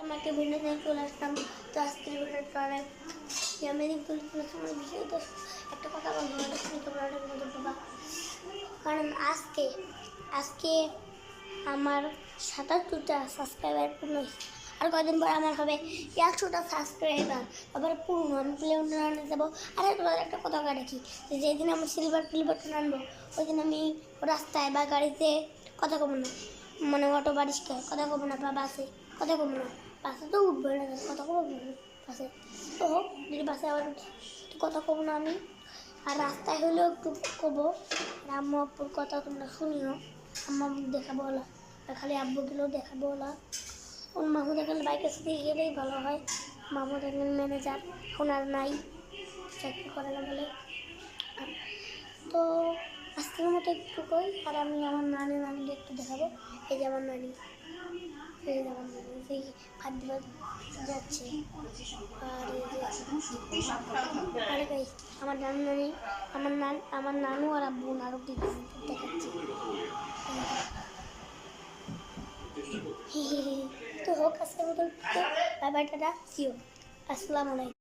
আমাকে ভিডিওতে চলে আসলাম। তো আজকের ভিডিওটা অনেক মেদিনীপুর আমার বিষয়ে তো একটা কথা বলবো, তোমরা অনেক মজা পাবা। কারণ আজকে আমার ৭৭টা সাবস্ক্রাইবার পূর্ণ হয়েছে। আর কদিন পর আমার হবে ১০০টা সাবস্ক্রাইবার আবার পূর্ণ। আমি প্লেন রান্না যাবো। আর একটা কথা রাখি, যেদিন আমি সিলভার প্লেবারটা আনবো ওই দিন আমি রাস্তায় বা গাড়িতে কথা কব না, মানে অটো বা রিক্সায় কথা কব না, বা বাসে কথা কব না। বাসে তো উঠবো না, কথা কব বাসে তো হোক, যদি বাসে আবার কথা কব না আমি। আর রাস্তায় হলেও একটু কবো। আর আম্মু আব্বুর কথা তোমরা শুনিও। আম্মা দেখাবো ওলা, খালি আব্বুগুলো দেখাবো ওলা। ওর মাহমুদ এখন বাইকের সাথে গেলেই ভালো হয়। মাহমুদ এখন ম্যানেজার, ওনার নাই, চাকরি করে না বলে। তো আজকের মতো একটু কই। আর আমি আমার নানিকে একটু দেখাবো। এই যে আমার নানি, এই যে আমার নানি, সেই খাদ্য যাচ্ছে। আর এই যে আরে ভাই, আমার নানি, আমার নানু আর আব্বু আরও দেখাচ্ছে। তো হোক, আজকের মতো বাই বাই, টাটা, সিও, আসসালামু আলাইকুম।